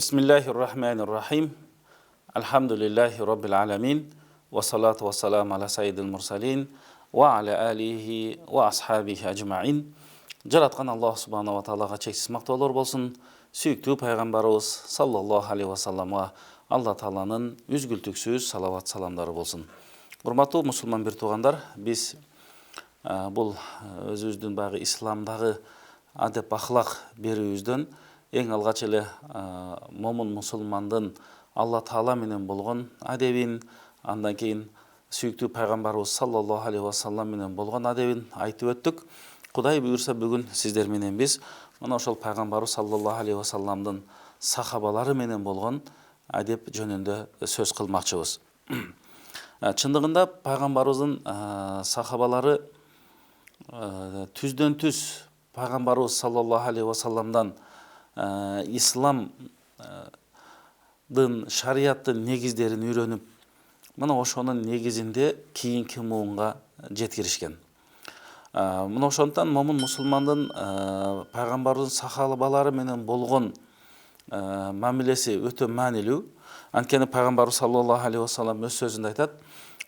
Bismillahirrahmanirrahim. Alhamdulillahi rabbil alamin. Wa salatu wa salam ala sayyidil mursalin. Wa ala alihi wa ashabihi ajma'in. Жаратқан Аллах субханала ва таалаға шексіз мақтаулар болсын. Сүйікті пайғамбарымыз саллаллаху алейхи ва салламға Алла тааланың үзгілтіксіз салават саламдары болсын. Құрметті мұсылман бір туғандар, біз бұл өзіміздің бағы исламдағы адеп ахлақ беруімізден ең алғаш эле момун мұсылмандың Алла таала менен болгон адебин, андан кейін сүйіктүү пайгамбарыбыз саллаллаху алейхи ва саллам менен болгон адебин айтып өттүк. Құдай бұйырса бүгін сіздер менен біз мына ошол пайгамбарыбыз саллаллаху алейхи ва салламдын сахабалары менен болгон адеп жөнүндө сөз кылмакчыбыз. Чындыгында пайгамбарыбыздын сахабалары түздөн түз пайгамбарыбыз саллаллаху алейхи ва салламдан исламдын шарияттын негиздерин үйрөнүп, мына ошонун негизинде кийинки муунга жеткиришкен. Мына ошондон момун мусулмандын пайгамбарыбыздын сахабалары менен болгон мамилеси өтө маанилүү. Анткени пайгамбарыбыз саллаллаху алейхи ва саллам өз сөзүндө айтат: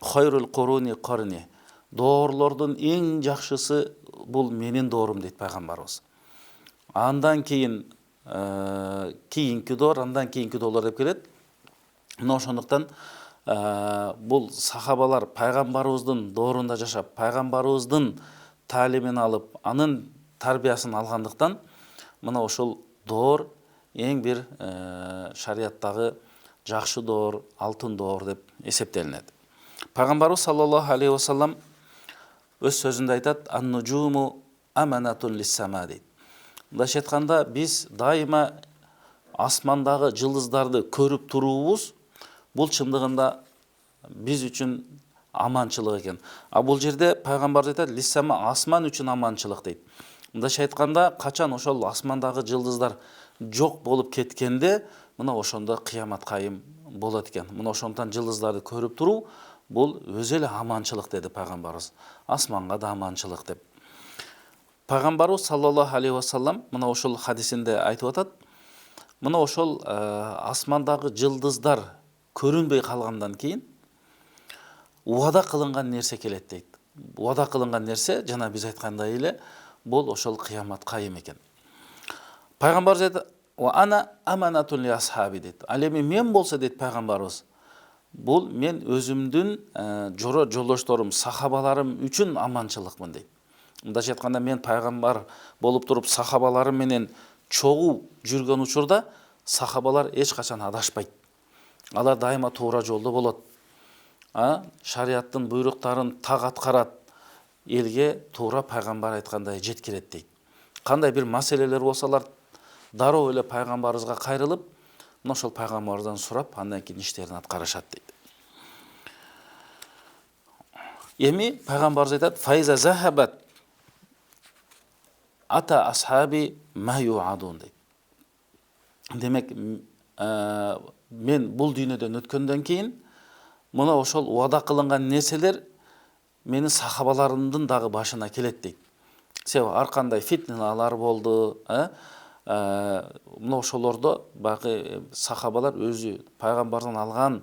"Хайрул куруни карни", доорлордун эң жакшысы бул менин доорум дейт пайгамбарыбыз. Андан кийин кийинки доор, андан кийинки доорлор деп келет. Мына ошондуктан бул сахабалар пайгамбарыбыздын доорунда жашап, пайгамбарыбыздын таалимин алып, анын тарбиясын алгандыктан мына ошол доор эң бир шарияттагы жакшы доор, алтын доор деп эсептелинет. Пайгамбарыбыз саллаллаху алейхи ва саллам өз сөзүндө айтат: "Ан-нужуму аманатун лис-сама" дейт. Мындайча айтканда, биз дайыма асмандагы жылдыздарды көрүп туруубуз бул чындыгында биз үчүн аманчылык экен. А бул жерде пайгамбар айтат: "Лис-сама", асман үчүн аманчылык дейт. Мындайча айтканда, качан ошол асмандагы жылдыздар жок болуп кеткенде, мына ошондо кыямат кайым болот экен. Мына ошондон жылдыздарды көрүп туруу бул өзү эле аманчылык деди пайгамбарыбыз. Асманга да аманчылык деп. Пайгамбарыбыз саллаллаху алейхи ва саллам мына ошол хадисинде айтып атат: мына ошол асмандагы жылдыздар көрүнбөй калгандан кийин уада кылынган нерсе келет дейт. Уада кылынган нерсе жана биз айткандай эле бул ошол кыямат кайым экен. Пайгамбарыбыз айтат: "Ва ана аманатун ли асхаби" дейт. Ал эми мен болсо дейт пайгамбарыбыз, бул мен өзүмдүн жолдошторум, сахабаларым үчүн аманчылыкмын дейт. Мындайча айтканда, мен пайгамбар болуп туруп сахабаларым менен чогуу жүргөн учурда сахабалар эч качан адашпайт. Алар дайыма туура жолдо болот. Шарияттын буйруктарын так аткарат, элге туура пайгамбар айткандай жеткирет дейт. Кандай бир маселелер болсалар дароо эле пайгамбарыбызга кайрылып, мына ошол пайгамбардан сурап, андан кийин иштерин аткарышат дейт. Эми пайгамбарыбыз айтат: "Файза захабат ата асхаби ма юадун" дейт. Демек, мен бул дүйнөдөн өткөндөн кийин мына ошол уада кылынган нерселер менин сахабаларымдын дагы башына келет дейт. Себеби ар кандай фитналар болду, мына ошолордо багы сахабалар өзү пайгамбардан алган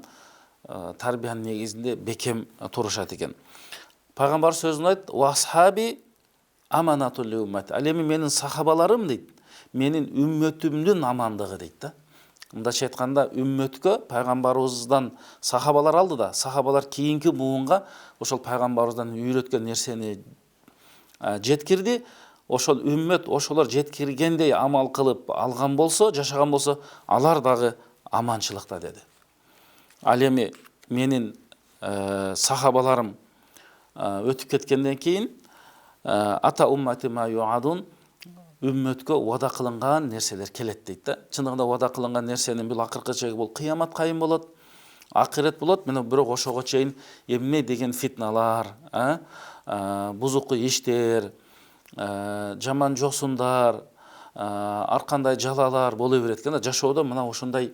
тарбиянын негизинде бекем турушат экен. Пайгамбар сөзүндө айтат: "Ва асхаби аманатул ли уммати", ал эми менин сахабаларым дейт, менин үммөтүмдүн амандыгы дейт да. Мындайча айтканда, үммөткө пайгамбарыбыздан сахабалар алды да, сахабалар кийинки буунга ошол пайгамбарыбыздан үйрөткөн нерсени жеткирди. Ошол үммөт ошолор жеткиргендей амал кылып алган болсо, жашаган болсо, алар дагы аманчылыкта деди. Ал эми менин сахабаларым өтүп кеткенден кийин ата уммати ма юадун, үммөткө уада кылынган нерселер келет дейт да. Чындыгында уада кылынган нерсенин бул акыркы чеги бул кыямат кайым болот, акырет болот. Мына бирок ошого чейин эмне деген фитналар, бузуку иштер, жаман жосундар, ар кандай жалалар боло берет экен. Жашоодо мына ошондой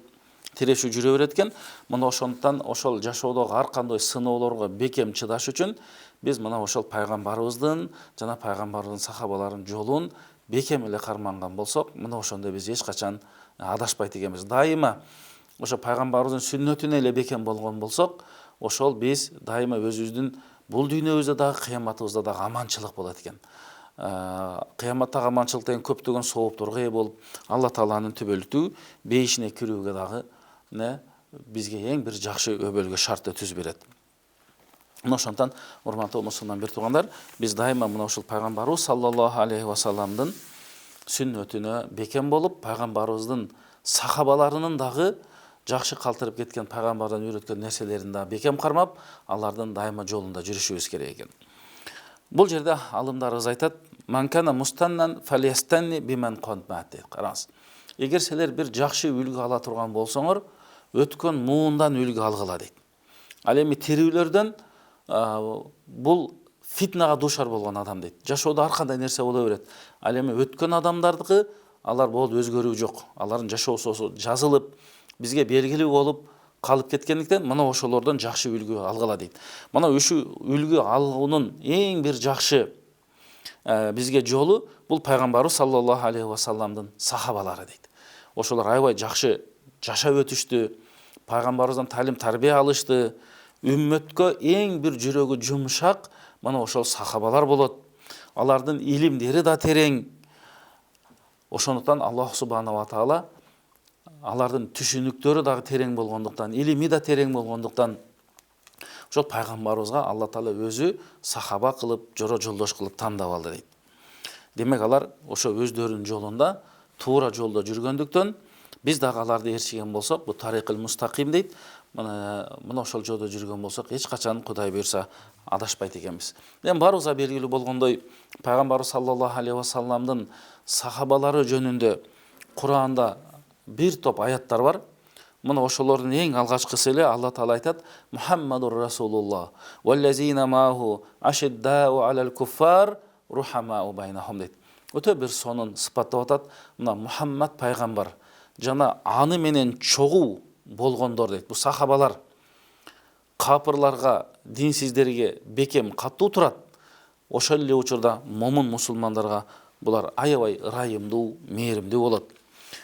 тирешүү жүрө берет экен. Мына ошондон ошол жашоодогу ар кандай сыноолорго бекем чыдаш үчүн биз мына ошол пайгамбарыбыздын жана пайгамбардын сахабаларынын жолун бекем эле карманган болсок, мына ошондо биз эч качан адашпайт экенбиз. Дайыма ошо пайгамбарыбыздын сүннөтүнө эле бекем болгон болсок, ошол биз дайыма өзүбүздүн бул дүйнөбүздө дагы кыяматыбызда дагы аманчылык болот экен. Кыяматтагы аманчылык деген көптөгөн соопторго ээ болуп, Алла Тааланын түбөлүктүү бейишине кирүүгө дагы бизге эң бир жакшы өбөлгө шартты түз берет. Мына ошондон урматтуу мусулман бир туугандар, биз дайыма мына ушул пайгамбарыбыз саллаллаху алейхи вассаламдын сүннөтүнө бекем болуп, пайгамбарыбыздын сахабаларынын дагы жакшы калтырып кеткен пайгамбардан үйрөткөн нерселерин да бекем кармап, алардын дайыма жолунда жүрүшүбүз керек экен. Бул жерде алымдарыбыз айтат: "Манкана мустаннан фалиястанни биман контмат" дейт. Караңыз. Эгер силер бир жакшы үлгү ала турган болсоңор, өткөн муундан үлгү алгыла дейт. Ал эми тирүүлөрдөн бул фитнага душар болгон адам дейт. Жашоодо ар кандай нерсе боло берет. Ал эми өткөн адамдардыкы алар болду өзгөрүү жок. Алардын жашоосу жазылып, бизге белгилүү болуп калып кеткендиктен мына ошолордон жакшы үлгү алгыла дейт. Мына ушу үлгү алуунун эң бир жакшы бизге жолу бул пайгамбарыбыз саллаллаху алейхи вассаламдын сахабалары дейт. Ошолор аябай жакшы жашап өтүштү, пайгамбарыбыздан талим тарбия алышты. Үммөткө эң бир жүрөгү жумшак мына ошол сахабалар болот. Алардын илимдери да терең. Ошондуктан Аллах субханаху ва таала алардын түшүнүктөрү дагы терең болгондуктан, илими да терең болгондуктан ошол пайгамбарыбызга Алла Таала өзү сахаба кылып, жоро жолдош кылып тандап алды дейт. Демек алар ошо өздөрүнүн жолунда, туура жолдо жүргөндүктөн биз дагы аларды ээрчиген болсок, бу тарикыл мустаким дейт. Мына ошол жолдо жүргөн болсок, эч качан Кудай буйрса адашпайт экенбиз. Эми баарыбызга белгилүү болгондой, пайгамбарыбыз саллаллаху алейхи вассаламдын сахабалары жөнүндө Куранда бир топ аяттар бар. Мына ошолордун эң алгачкысы эле Алла Таала айтат: "Мухаммадур Расулуллах валлазина маху ашиддау алал куффар рухамау байнахум" дейт. Өтө бир сонун сыпаттап атат. Мына Мухаммад пайгамбар жана аны менен чогуу болгондор дейт. Бу сахабалар капырларга, динсиздерге бекем катуу турат. Ошол эле учурда момун мусулмандарга булар аябай ырайымдуу, мээримдүү болот.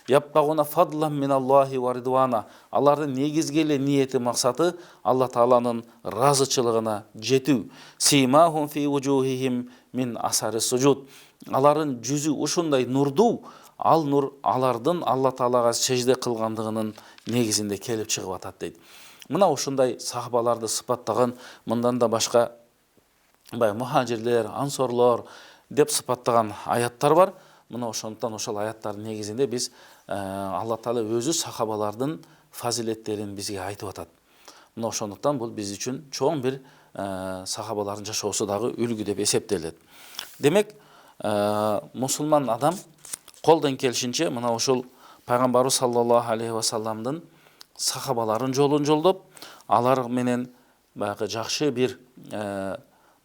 Яптагуна фадлан миналлахи ва ридвана. Алардын негизги эле ниети, максаты Алла Тааланын разычылыгына жетүү. Симахум фи вужухихим мин асари суджуд. Алардын жүзү ушундай нурдуу, ал нур алардын Алла Таалага сежде кылгандыгынын негизинде келип чыгып атат дейт. Мына ушундай сахабаларды сыпаттаган мындан да башка мухажирлер, ансорлор деп сыпаттаган аяттар бар. Мына ошондуктан ошол аяттардын негизинде биз Алла Таала өзү сахабалардын фазилеттерин бизге айтып атат. Мына ошондуктан бул биз үчүн чоң бир сахабалардын жашоосу дагы үлгү деп эсептелет. Демек, мусулман адам колдон келишинче мына ушул пайгамбарыбыз саллаллаху алейхи вассаламдын сахабаларын жолун жолдоп, алар менен баягы жакшы бир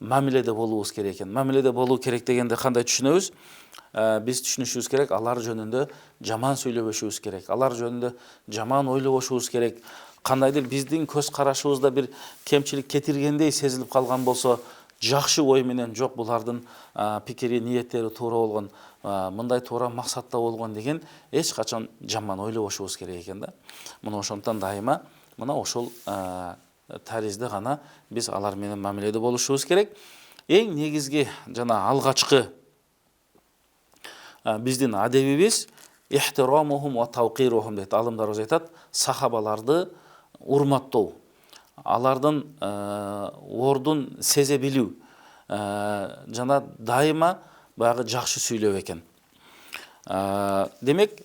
мамиледе болуубуз керек экен. Мамиледе болуу керек дегенде кандай түшүнөбүз? Биз түшүнүшүбүз керек, алар жөнүндө жаман сүйлөбөшүбүз керек, алар жөнүндө жаман ойлобошубуз керек. Кандайдыр биздин көз карашыбызда бир кемчилик кетиргендей сезилип калган болсо, жакшы ой менен жок булардын пикири, ниеттери туура болгон, мындай туура максатта болгон деген эч качан жаман ойлобошубуз керек экен да. Мына ошондуктан дайыма мына ошол таризде гана биз алар менен мамиледе болушубуз керек. Эң негизги жана алгачкы биздин адебибиз ихтирамухум ва тавқирухум дейт. Алымдарыбыз айтат, сахабаларды урматтоо, алардын ордун сезе билүү жана дайыма баягы жакшы сүйлөп экен. Демек,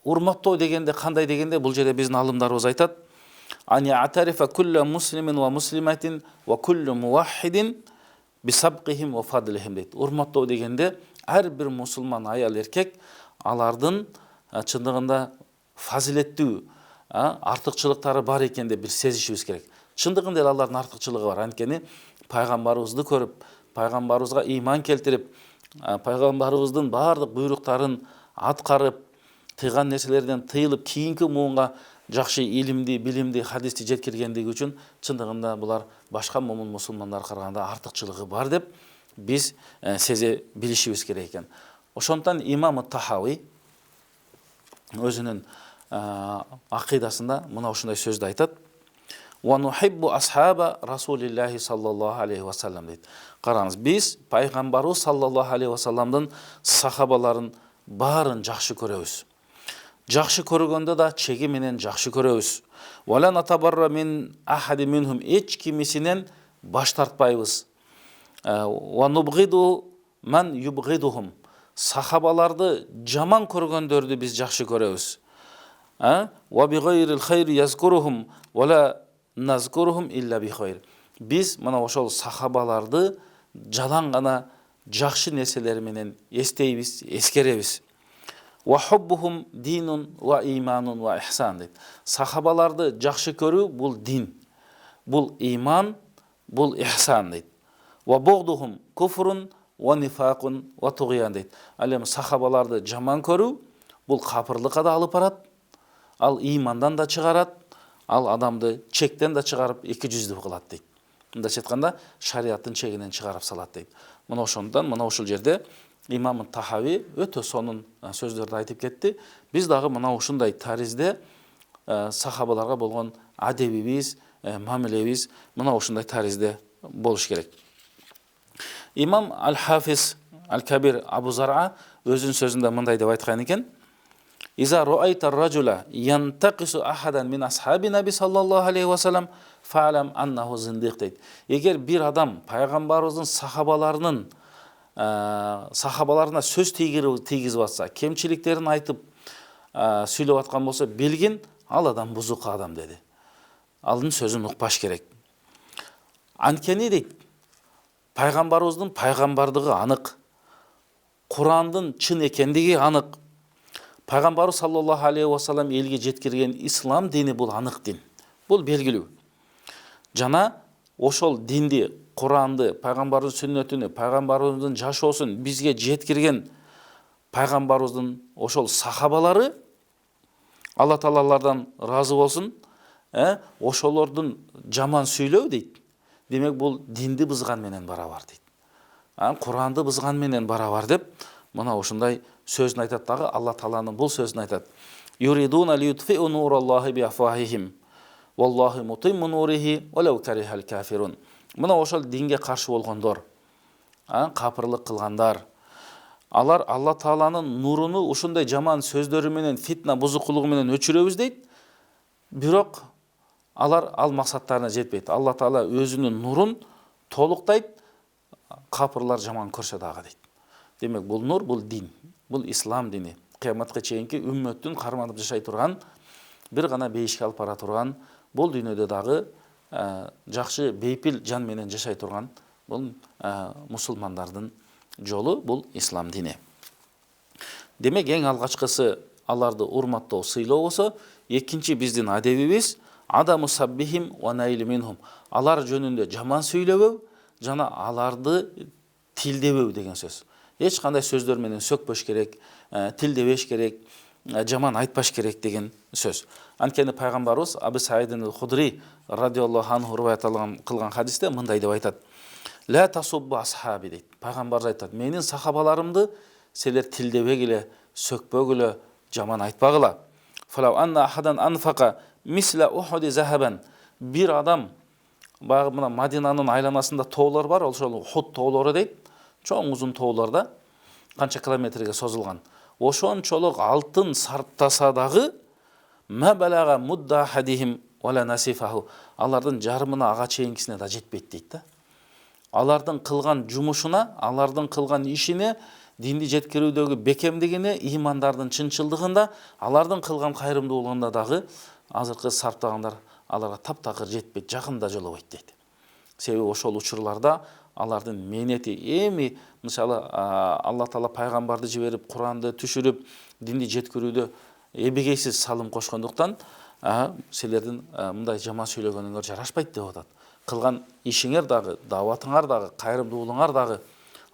урматтоо дегенде кандай дегенде, бул жерде биздин алымдарыбыз айтат: "Ани атарифа кулла муслимин ва муслиматин ва куллу муваххидин бисабқихим ва фадлихим" дейт. Урматтоо дегенде ар бир мусулман аял эркек алардын чындыгында фазилеттүү, артыкчылыктары бар экен деп бир сезишибиз керек. Чындыгында эле алардын артыкчылыгы бар. Анткени пайгамбарыбызды көрүп, пайгамбарыбызга ыйман келтирип, пайгамбарыбыздын баардык буйруктарын аткарып, тыйган нерселерден тыйылып, кийинки муунга жакшы илимди, билимди, хадисти жеткиргендиги үчүн чындыгында булар башка момун мусулмандарга караганда артыкчылыгы бар деп биз сезе билишибиз керек экен. Ошондуктан имам Тахави өзінің ақидасында мына ушундай сөзді айтады. Ва нухиббу асхаба расулиллахи саллаллаху алейхи вассалам дейді. Қараңыз, біз пайғамбарыбыз саллаллаху алейхи вассаламдың сахабаларын барын жақсы көреміз. Жақсы көргенде да чеги менен жақсы көреміз. Вала натабарра мин ахади минхум, эч кимисинен баш тартпайбыз. Ва нубгиду ман юбгидухум, сахабаларды жаман көргөндөрдү біз жақсы көреміз. Ва бигайрил хайр язкурухум вала назкурухум илля бихайр. Біз мына ошол сахабаларды жалаң гана жакшы нерселер менен эстейбиз, эскеребиз. Ва хуббухум динун ва иманун ва ихсан дейт. Сахабаларды жакшы көрүү бул дин, бул иман, бул ихсан дейт. Ва бугдухум куфрун ва нифакун ва тугян дейт. Ал эми сахабаларды жаман көрүү бул капырлыкка да алып барат, ал имандан да чыгарат, ал адамды чектен да чыгарып эки жүздүү кылат дейт. Мындайча айтканда шариаттын чегинен чыгарып салат дейт. Мына ошондон мына ушул жерде имам Тахави өтө сонун сөздөрдү айтып кетти. Биз дагы мына ушундай таризде сахабаларга болгон адебибиз, мамилебиз мына ушундай таризде болуш керек. Имам Аль-Хафиз Аль-Кабир Абу Зар'a өзүнүн сөзүндө мындай деп айткан экен: Иза руайта ражула янтакису ахадан мин асхаби наби саллаллаху алейхи вассалам фа'лам аннаху зиндиқ дейт. Егер бир адам пайгамбарыбыздын сахабаларына сөз тийгизип атса, кемчиликтерин айтып сүйлөп аткан болсо, билгин, ал адам бузук адам деди. Алдын сөзүн укпаш керек. Анткени дейт, пайгамбарыбыздын пайгамбардыгы анык, Курандын чын экендиги анык. Пайгамбар саллаллаху алейхи вассалам элге жеткирген ислам дини бул анык дин. Бул белгилүү. Жана ошол динди, Куранды, пайгамбардын сүннөтүнү, пайгамбарыбыздын жашоосун бизге жеткирген пайгамбарыбыздын ошол сахабалары, Алла Таалалардан разы болсун, ошолордун жаман сүйлөө дейт. Демек бул динди бузган менен барабар дейт. Куранды бузган менен барабар деп мына ушундай сөзүн айтат дагы. Алла Тааланын бул сөзүн айтат: Юридуна лиютфиу нураллахи биафвахихим валлаху мутимму нурихи валау карихал кафирун. Мына ошол динге каршы болгондор, капырлык кылгандар, алар Алла Тааланын нуруну ушундай жаман сөздөрү менен, фитна бузукулугу менен өчүрөбүз дейт. Бирок алар ал максаттарына жетпейт. Алла Таала өзүнүн нурун толуктайт, капырлар жаман көрсө дагы дейт. Демек бул нур, бул дин, бул ислам дини. Кыяматка чейинки үммөттүн карманып жашай турган, бир гана бейишке алып бара турган, бул дүйнөдө дагы жакшы бейпил жан менен жашай турган бул мусулмандардын жолу, бул ислам дини. Демек эң алгачкысы аларды урматтоо, сыйлоо болсо, экинчи биздин адебибиз адаму саббихим ва наили минхум. Алар жөнүндө жаман сүйлөбөө жана аларды тилдебөө деген сөз. Эч кандай сөздөр менен сөкпөш керек, тилдебеш керек, жаман айтпаш керек деген сөз. Анткени пайгамбарыбыз Абу Саид аль-Худри радиаллаху анху риваят кылган хадисте мындай деп айтат: Ла тасуббу асхаби дейт. Пайгамбарыбыз айтат: менин сахабаларымды силер тилдебегиле, сөкпөгүлө, жаман айтпагыла. Фалау анна ахадан анфака мисла ухуди захабан. Бир адам багы мына Мадинанын айланасында тоолор бар, ошол Ухуд тоолору дейт. Чоң узун тоолорда канча километрге созулган. Ошончолук алтын сарптаса дагы мабалага мудда хадихим вала насифаху. Алардын жарымына ага чейинкисине да жетпейт дейт да. Алардын кылган жумушуна, алардын кылган ишине, динди жеткирүүдөгү бекемдигине, имандардын чынчылдыгында, алардын кылган кайрымдуулугунда дагы азыркы сарптагандар аларга таптакыр жетпейт, жакында жолобойт дейт. Себеби ошол учурларда алардын мээнети эми, мисалы Алла Таала пайгамбарды жиберип, Куранды түшүрүп, динди жеткирүүдө эбегейсиз салым кошкондуктан, силердин мындай жаман сүйлөгөнүңөр жарашпайт деп атат. Кылган ишиңер дагы, даватыңар дагы, кайрымдуулугуңар дагы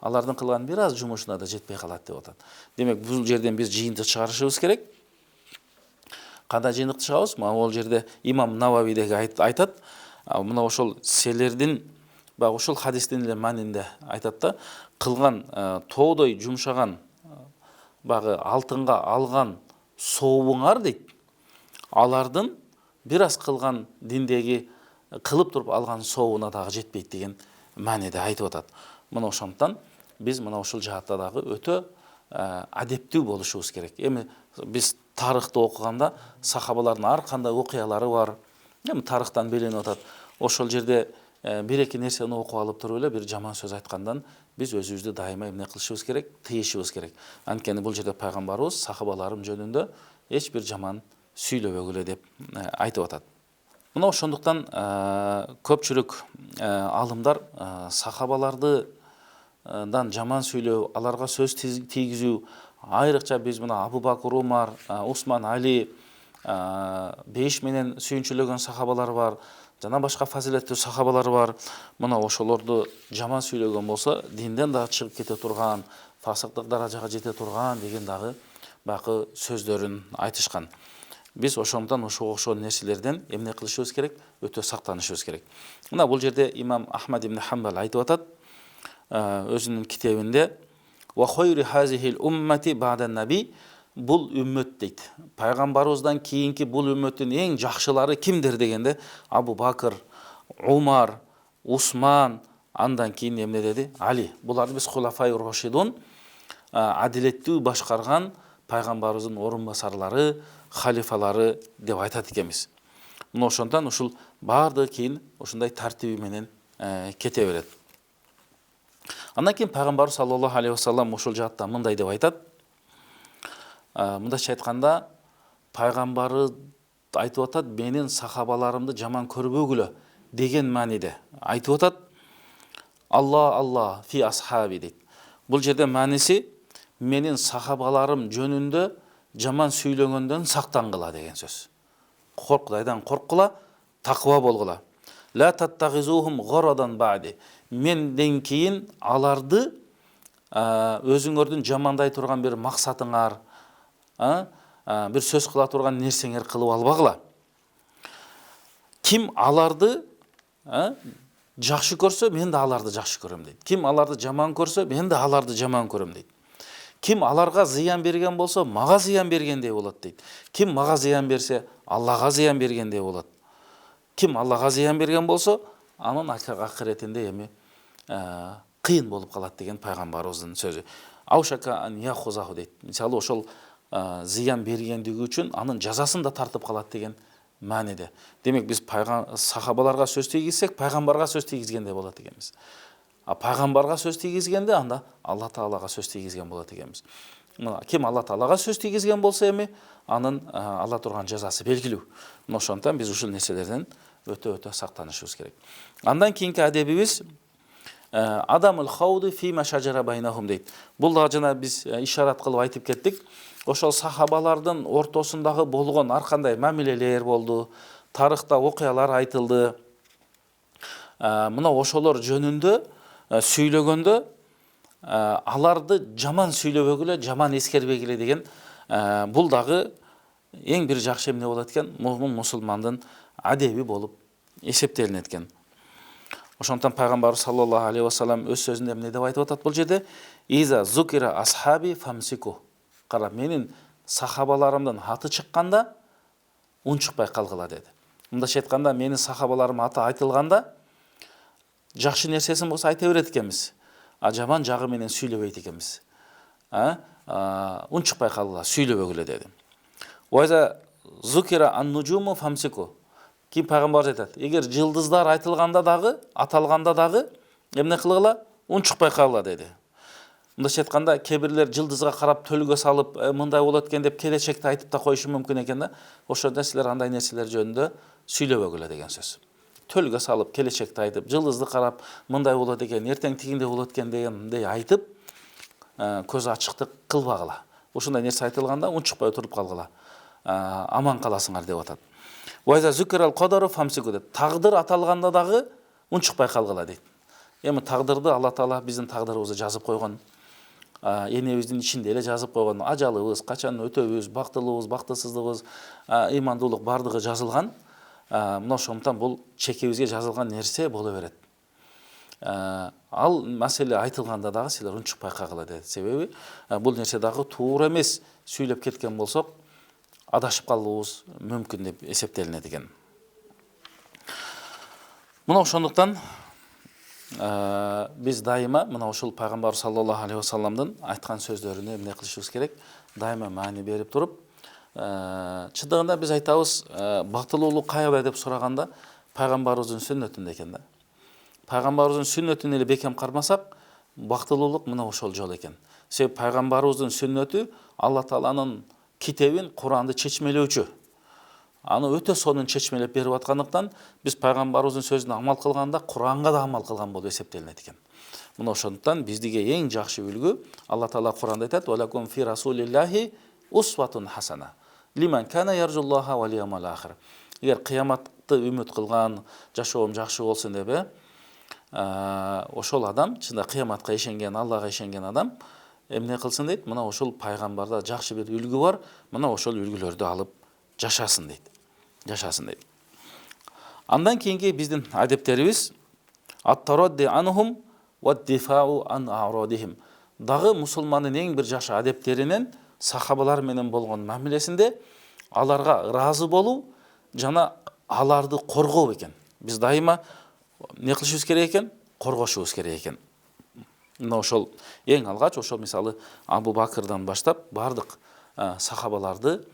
алардын кылган бир аз жумушуна да жетпей калат деп атат. Демек бул жерден биз жыйынтык чыгарышыбыз керек. Кандай жыйынтык чыгабыз? Могул жерде имам Навави деги айтат. Мына ошол силердин багы ушул хадистин эле манинде айтат да, кылган тоодой жумшаган багы алтынга алган сообуңар дейт. Алардын бир аз кылган диндеги кылып туруп алган сообуна дагы жетпейт деген мааниде айтып атат. Мына ошондуктан биз мына ушул жаатта дагы өтө адептүү болушубуз керек. Эми биз тарыхты окуганда сахабалардын ар кандай окуялары бар. Эми тарыхтан беленип атат. Ошол жерде бир-эки нерсени окуп алып туруп эле бир жаман сөз айткандан биз өзүбүздү дайыма эмне кылышыбыз керек? Тыйышыбыз керек. Анткени бул жерде пайгамбарыбыз сахабаларым жөнүндө эч бир жаман сүйлөбөгүлө деп айтып атат. Мына ошондуктан көпчүлүк алымдар сахабалардан жаман сүйлөө, аларга сөз тийгизүү, айрыкча биз мына Абу Бакыр, Умар, Усман, Али, 5 менен сүйүнчүлөгөн сахабалар бар, жана башка фазилеттүү сахабалар бар. Мына ошолорду жаман сүйлөгөн болсо, динден дагы чыгып кете турган, фасыктык даражага жете турган деген дагы бакы сөздөрүн айтышкан. Биз ошондон ошого окшогон нерселерден эмне кылышыбыз керек? Өтө сактанышыбыз керек. Мына бул жерде имам Ахмад ибн Хамбал айтып атат өзүнүн китебинде: "Ва хайру хазихил уммати ба'дан наби", бул үммөт дейт. Пайгамбарыбыздан кийинки бул үммөттүн эң жакшылары кимдер дегенде, Абу Бакыр, Умар, Усман, андан кийин эмне деди? Али. Буларды биз хулафай рошидун, адилеттүү башкарган пайгамбарыбыздын орун басарлары, халифалары деп айтат экенбиз. Мына ошондон ушул баардыгы кийин ушундай тартиби менен кете берет. Андан кийин пайгамбарыбыз саллаллаху алейхи вассалам ушул жаатта мындай деп айтат. Мындайча айтканда, пайгамбары айтып атат: "Менин сахабаларымды жаман көрбөгүлө" деген мааниде айтып атат. Алла фи асхаби дейт. Бул жерде мааниси менин сахабаларым жөнүндө жаман сүйлөгөндөн сактангыла деген сөз. Кудайдан корккула, такыба болгула. Ла таттагизухум горадан ба'ди. Менден кийин аларды өзүңөрдүн жамандай турган бир максатыңар, бир сөз кыла турган нерсеңер кылып албагыла. Ким аларды жакшы көрсө, мен да аларды жакшы көрөм дейт. Ким аларды жаман көрсө, мен да аларды жаман көрөм дейт. Ким аларга зыян берген болсо, мага зыян бергендей болот дейт. Ким мага зыян берсе, Аллага зыян бергендей болот. Ким Аллага зыян берген болсо, анын акыретинде эми кыйын болуп калат деген пайгамбарыбыздын сөзү. Аушака ан яхузаху дейт. Мисалы ошол зыян бергендиги үчүн анын жазасын да тартып калат деген мааниде. Демек биз сахабаларга сөз тийгизсек, пайгамбарга сөз тийгизгендей болот экенбиз. А пайгамбарга сөз тийгизгенде анда Алла Таалага сөз тийгизген болот экенбиз. Ким Алла Таалага сөз тийгизген болсо эми анын ала турган жазасы белгилүү. Ошондон биз ушул нерселерден өтө сактанышыбыз керек. Андан кийинки адебибиз адамул хауди фи машажара байнахум дейт. Бул да жана биз ишарат кылып айтып кеттик. Ошол сахабалардын ортосундагы болгон ар кандай мамилелер болду, тарыхта окуялар айтылды. Мына ошолор жөнүндө сүйлөгөндө аларды жаман сүйлөбөгүлө, жаман эскербегиле деген бул дагы эң бир жакшы эмне болот экен, мусулмандын адеби болуп эсептелинет экен. Ошондон пайгамбар саллаллаху алейхи вассалам өз сөзүндө эмне деп айтып атат бул жерде? Иза зукира асхаби фамсику. Кара, менин сахабаларымдын аты чыкканда унчукпай калгыла деди. Мындайча айтканда, менин сахабаларым аты айтылганда жакшы нерсесин болсо айта берет экенбиз, а жаман жагы менен сүйлөбөйт экенбиз. Унчукпай калгыла, сүйлөбөгүлө деди. Уайза зукира ан-нужуму фамсику. Ким пайгамбар айтат, эгер жылдыздар айтылганда дагы, аталганда дагы эмне кылгыла? Унчукпай калгыла деди. Мындайча айтканда, кебирлер жылдызга карап төлгө салып, мындай болот экен деп келечекти айтып да коюшу мүмкүн экен да. Ошондон силер андай нерселер жөнүндө сүйлөбөгүлө деген сөз. Төлгө салып, келечекти айтып, жылдызды карап, мындай болот экен, эртең тигиндей болот экен дегендей айтып, көз ачыктык кылбагыла. Ушундай нерсе айтылганда унчукпай туруп калгыла. Аман каласыңар деп атат. Уайза зукирал кадару фамсику дейт. Тагдыр аталганда дагы унчукпай калгыла дейт. Эми тагдырды Алла Таала биздин тагдырыбызды жазып койгон. Энебиздин ичинде эле жазып койгон. Ажалыбыз, качан өтөбүз, бактылыбыз, бактысыздыгыбыз, ыймандуулук бардыгы жазылган. Мына ошондон бул чекебизге жазылган нерсе боло берет. Ал маселе айтылганда дагы силер унчукпай калгыла дейт. Себеби бул нерсе дагы туура эмес. Сүйлөп кеткен болсок, адашып калуыбыз мүмкүн деп эсептелинет экен. Мына ошондуктан биз дайыма мына ушул пайгамбар саллаллаху алейхи вассаламдын айткан сөздөрүнө эмне кылышыбыз керек? Дайыма маани берип туруп, чындыгында биз айтабыз, бактылуулук кайда деп сураганда, пайгамбарыбыздын сүннөтүндө экен да. Пайгамбарыбыздын сүннөтүн эле бекем кармасак, бактылуулук мына ошол жол экен. Себеби пайгамбарыбыздын сүннөтү Алла Тааланын китебин, Куранды чечмелөөчү. Аны өтө сонун чечмелеп берип аткандыктан, биз пайгамбарыбыздын сөзүнө амал кылганда Куранга да амал кылган болуп эсептелинет экен. Мына ошондуктан биздиге эң жакшы үлгү Алла Таала Куранда айтат: "Валакум фи расулиллахи усватун хасана лиман кана яржуллаха вал ямал ахир." Эгер кыяматты үмүт кылган, жашоом жакшы болсун деп, ошол адам, чында кыяматка ишенген, Аллага ишенген адам эмне кылсын дейт? Мына ошол пайгамбарда жакшы бир үлгү бар, мына ошол үлгүлөрдү алып жашасын дейт. Жашасын дейт. Андан кийинки биздин адептерибиз ат-тарадди анхум ва дифау ан а'радихим. Дагы мусулмандын эң бир жакшы адептеринен сахабалар менен болгон мамилесинде аларга ыраазы болуу жана аларды коргоо экен. Биз дайыма не кылышыбыз керек экен? Коргошубуз керек экен. Мына ошол эң алгач ошол мисалы Абу Бакырдан баштап бардык сахабаларды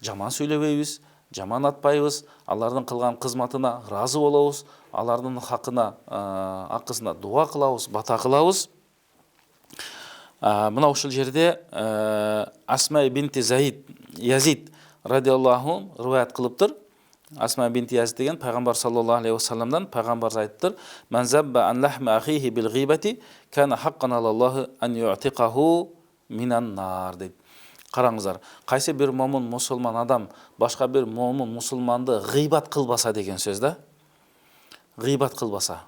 жаман сүйлөбөйбүз, жаман атпайбыз, алардын кылган кызматына ыраазы болобуз, алардын хакына, акысына дуа кылабыз, бата кылабыз. Мына ошол жерде Асма бинти Язид радиаллаху риваят кылыптыр. Асма бинти Язид деген пайгамбар саллаллаху алейхи вассаламдан пайгамбар айттыр: "Ман забба ан лахми ахихи бил гибати кана хаккан алаллаху ан ю'тиқаху минан нар" дейт. Караңыздар, кайсы бир момун мусулман адам башка бир момун мусулманды гыйбат кылбаса деген сөз да. Гыйбат кылбаса,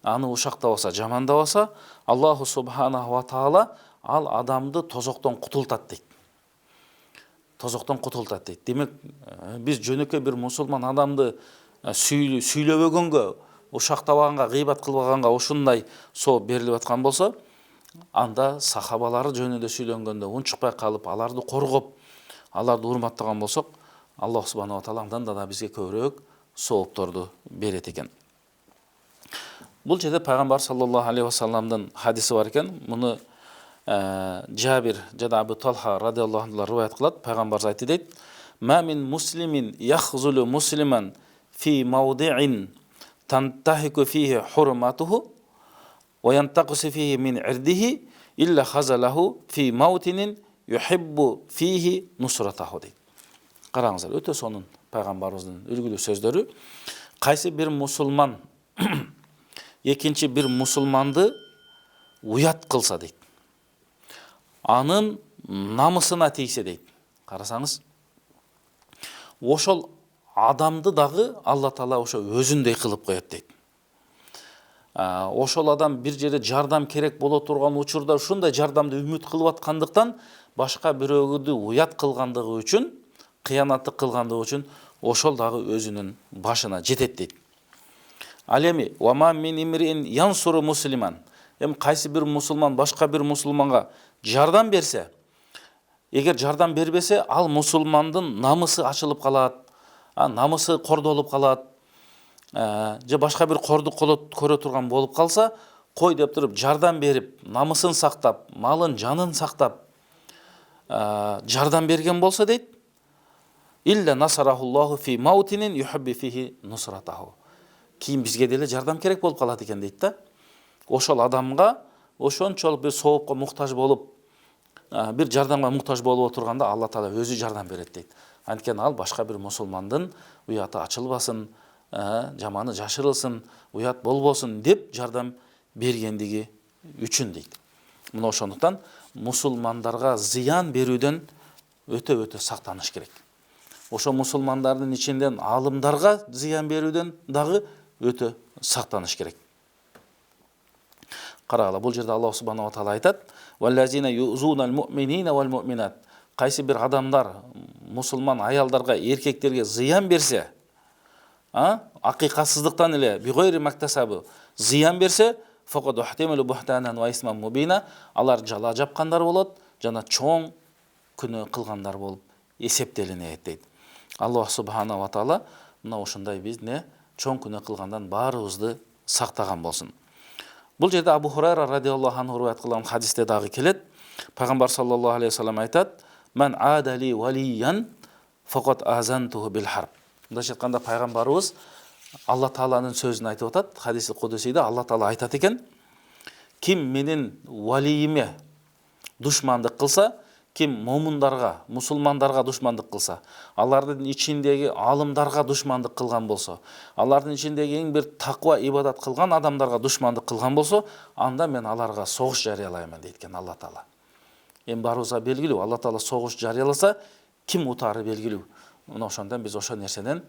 аны ушактабаса, жамандабаса, Аллаху субханаху ва таала ал адамды тозоктон кутултат дейт. Тозоктон кутултат дейт. Демек, биз жөнөкөй бир мусулман адамды сүйлөбөгөнгө, ушактабаганга, гыйбат кылбаганга ушундай соо берилип аткан болсо, анда сахабалары жөнүндө сүйлөнгөндө унчукпай калып, аларды коргоп, аларды урматтаган болсок, Аллах субханаху ва таала андан да бизге көбүрөөк соопторду берет экен. Бул жерде пайгамбар саллаллаху алейхи вассаламдын хадиси бар экен. Муну Жабир жана Абу Талха радиаллаху анху риваят кылат. Пайгамбар айтты дейт: "Ма мин муслимин яхзулу муслиман фи мавди'ин тантахику фихи хурматуху ва янтақису фихи мин ирдихи илля хазалаху фи маутинин юхиббу фихи нусратаху" дейт. Караңыздар, өтө сонун пайгамбарыбыздын үлгүлүү сөздөрү. Кайсы бир мусулман экинчи бир мусулманды уят кылса дейт, анын намысына тийсе дейт. Карасаңыз, ошол адамды дагы Алла Таала ошо өзүндөй кылып коет дейт. Ошол адам бир жерде жардам керек боло турган учурда ушундай жардамды үмүт кылып аткандыктан башка бирөөгү уят кылгандыгы үчүн, кыянаттык кылгандыгы үчүн ошол дагы өзүнүн башына жетет дейт. Ал эми вама мин имрин янсуру муслиман. Кайсы бир мусулман башка бир мусулманга жардам берсе, эгер жардам бербесе, ал мусулмандын намысы ачылып калат, намысы кордолуп калат, же башка бир кордук көрө турган болуп калса, кой деп туруп жардам берип, намысын сактап, малын, жанын сактап жардам берген болсо дейт, илля насарахуллаху фи маутинин юхибби фихи нусратаху. Кийин бизге деле жардам керек болуп калат экен дейт да. Ошол адамга ошончолук бир соопко муктаж болуп, бир жардамга муктаж болуп отурганда Алла Таала өзү жардам берет дейт. Анткени ал башка бир мусулмандын уяты ачылбасын, жаманы жашырылсын, уят болбосун деп жардам бергендиги үчүн дейт. Мына ошондуктан мусулмандарга зыян берүүдөн өтө сактаныш керек. Ошо мусулмандардын ичинден алымдарга зыян берүүдөн дагы өтө сактаныш керек. Карагыла, бул жерде Аллах субханаху ва таала айтат: "Валлазина юзунал муъминина вал муъминат." Кайсы бир адамдар мусулман аялдарга, эркектерге зыян берсе, акыйкатсыздыктан эле бигойри мактасабы зыян берсе, фақад ухтималу бухтанан ва исман мубина, алар жала жапкандар болот жана чоң күнөө кылгандар болуп эсептелинет дейт. Аллах субхана ва таала мына ошондой бизне чоң күнөө кылгандан баарыбызды сактаган болсун. Бул жерде Абу Хурайра радиаллаху анху риваят кылган хадисте дагы келет. Пайгамбар саллаллаху алейхи ва саллям айтат: "Мен адали валиян фақат азантуху бил харб." Мындайча айтканда пайгамбарыбыз Алла Тааланын сөзүн айтып атат. Хадиси кудусийде Алла Таала айтат экен: "Ким менин валийиме душмандык кылса, ким момундарга, мусулмандарга душмандык кылса, алардын ичиндеги алымдарга душмандык кылган болсо, алардын ичиндеги эң бир таква ибадат кылган адамдарга душмандык кылган болсо, анда мен аларга согуш жарыялаймын" дейт экен Алла Таала. Эми баарыбызга белгилүү, Алла Таала согуш жарыяласа, ким утаары белгилүү. Мына ошондон биз ошол нерсенен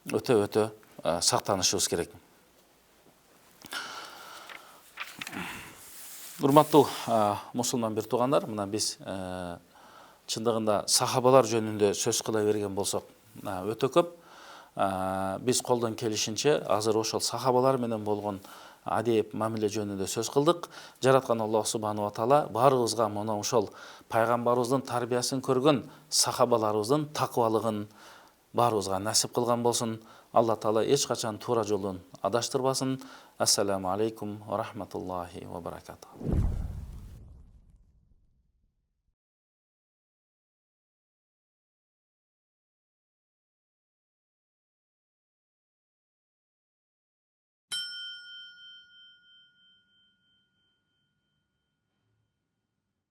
өтө сактанышыбыз керек. Урматтуу мусулман бир туугандар, мына биз чындыгында сахабалар жөнүндө сөз кыла берген болсок өтө көп. Биз колдон келишинче азыр ошол сахабалар менен болгон адеп мамиле жөнүндө сөз кылдык. Жараткан Аллах субхана ва таала баарыбызга мына ошол пайгамбарыбыздын тарбиясын көргөн сахабаларыбыздын таквалыгын баарыбызга насип кылган болсун. Алла Таала эч качан туура жолдон адаштырбасын. Ассаламу алейкум ва рахматуллахи ва баракатух.